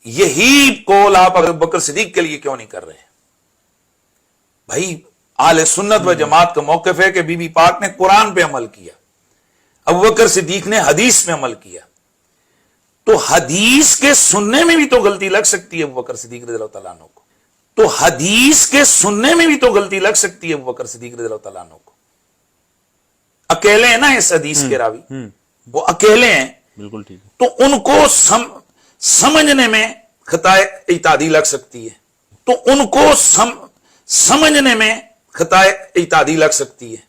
یہی قول آپ ابو بکر صدیق کے لیے کیوں نہیں کر رہے؟ بھائی اہل سنت و جماعت کا موقف ہے کہ بی بی پاک نے قرآن پہ عمل کیا، ابو بکر صدیق نے حدیث پہ عمل کیا، تو حدیث کے سننے میں بھی تو غلطی لگ سکتی ہے ابو بکر صدیق رضی اللہ تعالیٰ عنہ کو، تو حدیث کے سننے میں بھی تو غلطی لگ سکتی ہے ابو بکر صدیق رضی اللہ تعالیٰ عنہ کو۔ اکیلے ہیں نا اس حدیث کے راوی، وہ اکیلے ہیں، بالکل ٹھیک ہے، تو ان کو سمجھنے میں خطا اعتادی لگ سکتی ہے، تو ان کو سمجھنے میں خطا اعتادی لگ سکتی ہے۔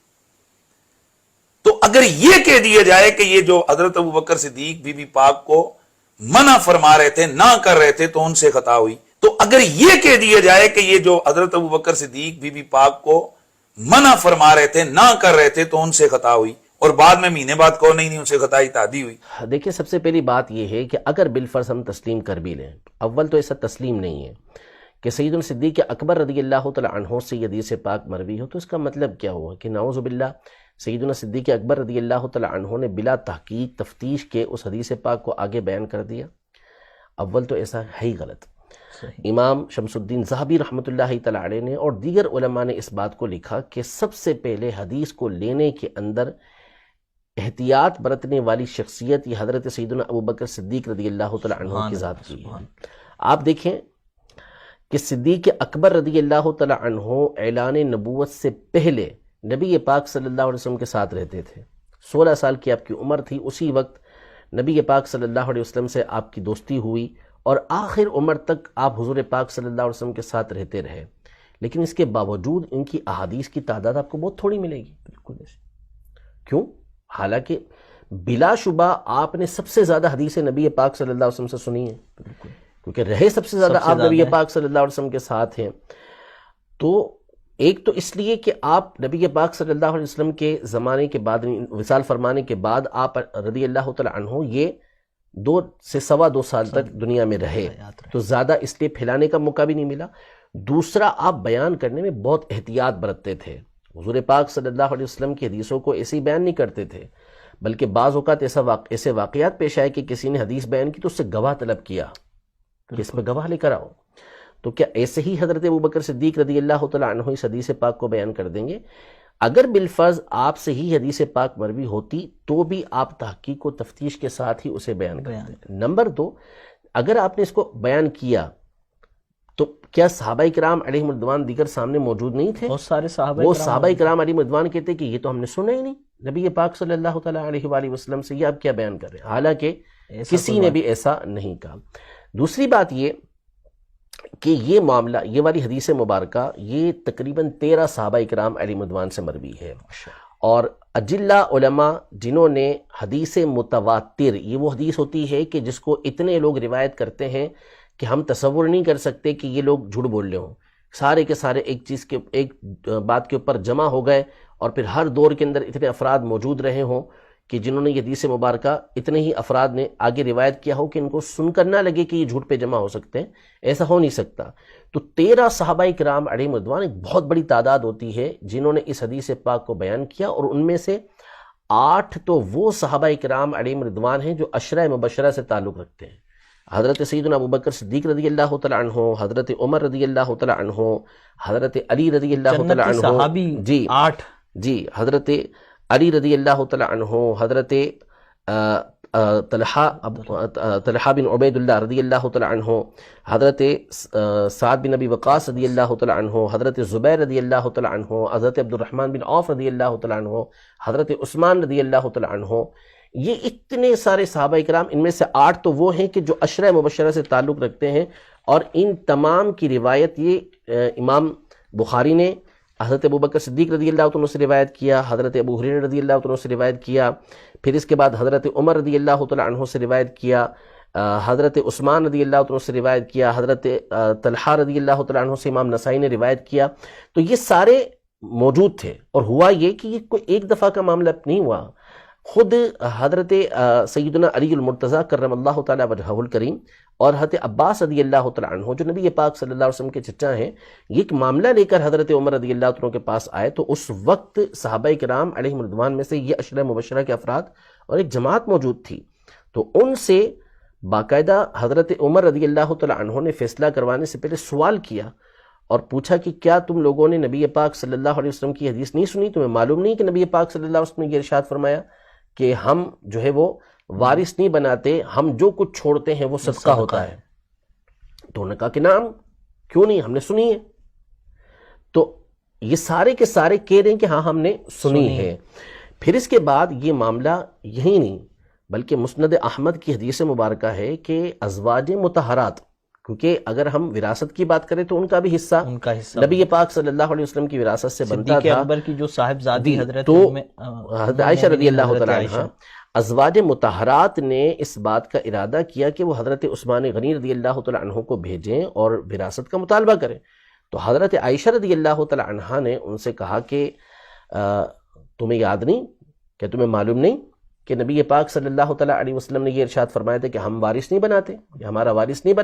تو اگر یہ کہہ دیا جائے کہ یہ جو حضرت ابو بکر صدیق بی بی پاک کو منع فرما رہے تھے، نہ کر رہے تھے، تو ان سے خطا ہوئی، تو اگر یہ کہہ دیا جائے کہ یہ جو حضرت ابو بکر صدیق بی بی پاک کو منع فرما رہے تھے، نہ کر رہے تھے، تو ان سے خطا ہوئی، اور بعد میں مہینے بعد کو نہیں ان سے خطا اعتادی ہوئی۔ دیکھیں سب سے پہلی بات یہ ہے کہ اگر بالفرض ہم تسلیم کر بھی لیں، اول تو ایسا تسلیم نہیں ہے کہ سیدنا صدیق اکبر رضی اللہ تعالی عنہ سے یہ حدیث پاک مروی ہو، تو اس کا مطلب کیا ہوا کہ نعوذ باللہ سیدنا صدیق اکبر رضی اللہ تعالی عنہ نے بلا تحقیق تفتیش کے اس حدیث پاک کو آگے بیان کر دیا؟ اول تو ایسا ہے ہی غلط۔ امام شمس الدین ذہبی رحمۃ اللہ تعالی علیہ نے اور دیگر علماء نے اس بات کو لکھا کہ سب سے پہلے حدیث کو لینے کے اندر احتیاط برتنے والی شخصیت یہ حضرت سیدنا ابو بکر صدیق رضی اللہ تعالی عنہ کی ذات کی ہے۔ آپ دیکھیں کہ صدیق اکبر رضی اللہ تعالی عنہ اعلان نبوت سے پہلے نبی پاک صلی اللہ علیہ وسلم کے ساتھ رہتے تھے، 16 سال کی آپ کی عمر تھی، اسی وقت نبی پاک صلی اللہ علیہ وسلم سے آپ کی دوستی ہوئی، اور آخر عمر تک آپ حضور پاک صلی اللہ علیہ وسلم کے ساتھ رہتے رہے، لیکن اس کے باوجود ان کی احادیث کی تعداد آپ کو بہت تھوڑی ملے گی۔ بالکل ایسے کیوں؟ حالانکہ بلا شبہ آپ نے سب سے زیادہ حدیث نبی پاک صلی اللہ علیہ وسلم سے سنی ہے، کیونکہ رہے سب سے زیادہ آپ نبی پاک صلی اللہ علیہ وسلم کے ساتھ ہیں۔ تو ایک تو اس لیے کہ آپ نبی پاک صلی اللہ علیہ وسلم کے زمانے کے بعد، وصال فرمانے کے بعد آپ رضی اللہ تعالی عنہ یہ 2 سے 2.25 سال تک دنیا میں رہے، تو زیادہ اس لیے پھیلانے کا موقع بھی نہیں ملا۔ دوسرا، آپ بیان کرنے میں بہت احتیاط برتتے تھے، حضور پاک صلی اللہ علیہ وسلم کی حدیثوں کو ایسے ہی بیان نہیں کرتے تھے، بلکہ بعض اوقات ایسے واقعات پیش آئے کہ کسی نے حدیث بیان کی تو اس سے گواہ طلب کیا کہ اس میں گواہ لے کر آؤ۔ تو کیا ایسے ہی حضرت ابو بکر صدیق رضی اللہ تعالی عنہ اس حدیث پاک کو بیان کر دیں گے؟ اگر بالفرض آپ سے ہی حدیث پاک مروی ہوتی تو بھی آپ تحقیق و تفتیش کے ساتھ ہی اسے بیان کرتے۔ نمبر 2، اگر آپ نے اس کو بیان کیا تو کیا صحابہ کرام علیہم رضوان دیگر سامنے موجود نہیں تھے؟ بہت سارے وہ صحابہ کرام علیہم رضوان کہتے کہ یہ تو ہم نے سنا ہی نہیں نبی پاک صلی اللہ تعالی علیہ وآلہ وسلم سے، یہ آپ کیا بیان کر رہے ہیں؟ حالانکہ کسی نے بھی ایسا نہیں کہا۔ دوسری بات یہ کہ یہ معاملہ، یہ والی حدیث مبارکہ، یہ تقریباً 13 صحابہ کرام علیہم رضوان سے مروی ہے، اور اجلہ علماء جنہوں نے حدیث متواتر، یہ وہ حدیث ہوتی ہے کہ جس کو اتنے لوگ روایت کرتے ہیں کہ ہم تصور نہیں کر سکتے کہ یہ لوگ جھوٹ بول رہے ہوں، سارے کے سارے ایک بات کے اوپر جمع ہو گئے، اور پھر ہر دور کے اندر اتنے افراد موجود رہے ہوں کہ جنہوں نے یہ حدیث مبارکہ اتنے ہی افراد نے آگے روایت کیا ہو کہ ان کو سن کر نہ لگے کہ یہ جھوٹ پہ جمع ہو سکتے ہیں، ایسا ہو نہیں سکتا۔ تو 13 صحابہ کرام علیہم رضوان ایک بہت بڑی تعداد ہوتی ہے جنہوں نے اس حدیث پاک کو بیان کیا، اور ان میں سے 8 تو وہ صحابہ کرام علیہم رضوان ہیں جو عشرہ مبشرہ سے تعلق رکھتے ہیں۔ حضرت سیدنا ابو بکر صدیق رضی اللہ تعالی عنہ، حضرت عمر رضی اللہ تعالی عنہ، حضرت علی رضی اللہ تعالی عنہ، صحابی 8 جی، حضرت علی رضی اللہ تعالی عنہ، حضرت طلحہ بن عبید اللہ رضی اللہ تعالی عنہ، حضرت سعد بن ابی وقاص رضی اللہ تعالی عنہ، حضرت زبیر رضی اللہ تعالی عنہ، حضرت عبد الرحمن بن عوف رضی اللہ تعالی عنہ، حضرت عثمان رضی اللہ تعالی عنہ، یہ اتنے سارے صحابہ کرام، ان میں سے 8 تو وہ ہیں کہ جو عشرہ مبشرہ سے تعلق رکھتے ہیں، اور ان تمام کی روایت یہ امام بخاری نے حضرت ابو بکر صدیق رضی اللہ عنہ سے روایت کیا، حضرت ابو ہریرہ رضی اللہ عنہ سے روایت کیا، پھر اس کے بعد حضرت عمر رضی اللہ تعالی عنہ سے روایت کیا، حضرت عثمان رضی اللہ عنہ سے روایت کیا، حضرت طلحہ رضی اللہ تعالی عنہ سے امام نسائی نے روایت کیا۔ تو یہ سارے موجود تھے، اور ہوا یہ کہ یہ کوئی ایک دفعہ کا معاملہ نہیں ہوا، خود حضرت سیدنا علی المرتضیٰ کرم اللہ تعالی وجہہ الکریم اور حضرت عباس رضی اللہ تعالی عنہ جو نبی پاک صلی اللہ علیہ وسلم کے چچا ہیں، یہ ایک معاملہ لے کر حضرت عمر رضی اللہ عنہ کے پاس آئے، تو اس وقت صحابہ کرام علیہم رضوان میں سے یہ عشرہ مبشرہ کے افراد اور ایک جماعت موجود تھی، تو ان سے باقاعدہ حضرت عمر رضی اللہ تعالیٰ عنہ نے فیصلہ کروانے سے پہلے سوال کیا اور پوچھا کہ کیا تم لوگوں نے نبی پاک صلی اللہ علیہ وسلم کی حدیث نہیں سنی؟ تمہیں معلوم نہیں کہ نبی پاک صلی اللہ علیہ وسلم نے یہ ارشاد فرمایا کہ ہم جو ہے وہ وارث نہیں بناتے، ہم جو کچھ چھوڑتے ہیں وہ صدقہ ہوتا ہے؟ تو انہوں نے کہا کہ نعم، کیوں نہیں، ہم نے سنی ہے۔ تو یہ سارے کے سارے کہہ رہے ہیں کہ ہاں ہم نے سنی ہے۔ پھر اس کے بعد یہ معاملہ یہی نہیں بلکہ مسند احمد کی حدیث مبارکہ ہے کہ ازواج مطہرات، کیونکہ اگر ہم وراثت کی بات کریں تو ان کا بھی حصہ نبی پاک صلی اللہ علیہ وسلم کی وراثت سے بنتا تھا۔ اکبر کی جو صاحبزادی حضرت تو حضرت عائشہ رضی اللہ تعالیٰ عنہ، ازواج مطہرات نے اس بات کا ارادہ کیا کہ وہ حضرت عثمان غنی رضی اللہ تعالیٰ عنہ کو بھیجیں اور وراثت کا مطالبہ کریں۔ تو حضرت عائشہ رضی اللہ تعالیٰ عنہ نے ان سے کہا کہ تمہیں یاد نہیں، کہ تمہیں معلوم نہیں کہ نبی پاک صلی اللہ تعالیٰ علیہ وسلم نے یہ ارشاد فرمایا تھا کہ ہم وارث نہیں بناتے، یا ہمارا وارث نہیں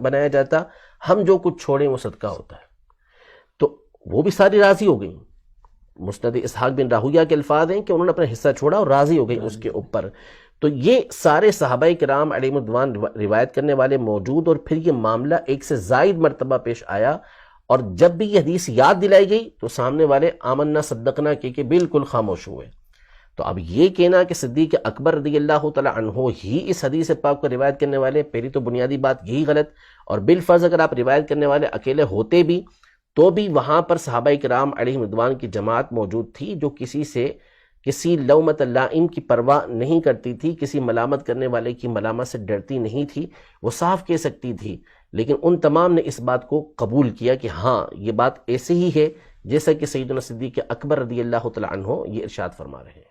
بنایا جاتا، ہم جو کچھ چھوڑیں وہ صدقہ ہوتا ہے۔ تو وہ بھی ساری راضی ہو گئیں۔ مسند اسحاق بن راہویہ کے الفاظ ہیں کہ انہوں نے اپنا حصہ چھوڑا اور راضی ہو گئی اس کے اوپر۔ تو یہ سارے صحابہ کرام علیہم الرضوان روایت کرنے والے موجود، اور پھر یہ معاملہ ایک سے زائد مرتبہ پیش آیا، اور جب بھی یہ حدیث یاد دلائی گئی تو سامنے والے آمنا صدقنا کہ بالکل خاموش ہوئے۔ تو اب یہ کہنا کہ صدیق اکبر رضی اللہ تعالیٰ عنہ ہی اس حدیث پاک کو روایت کرنے والے، پہلی تو بنیادی بات یہی غلط، اور بالفرض اگر آپ روایت کرنے والے اکیلے ہوتے بھی تو بھی وہاں پر صحابہ کرام علیہم رضوان کی جماعت موجود تھی جو کسی لومت لائم کی پرواہ نہیں کرتی تھی، کسی ملامت کرنے والے کی ملامت سے ڈرتی نہیں تھی، وہ صاف کہہ سکتی تھی۔ لیکن ان تمام نے اس بات کو قبول کیا کہ ہاں یہ بات ایسے ہی ہے جیسا کہ سیدنا صدیق اکبر رضی اللہ تعالیٰ عنہ یہ ارشاد فرما رہے ہیں۔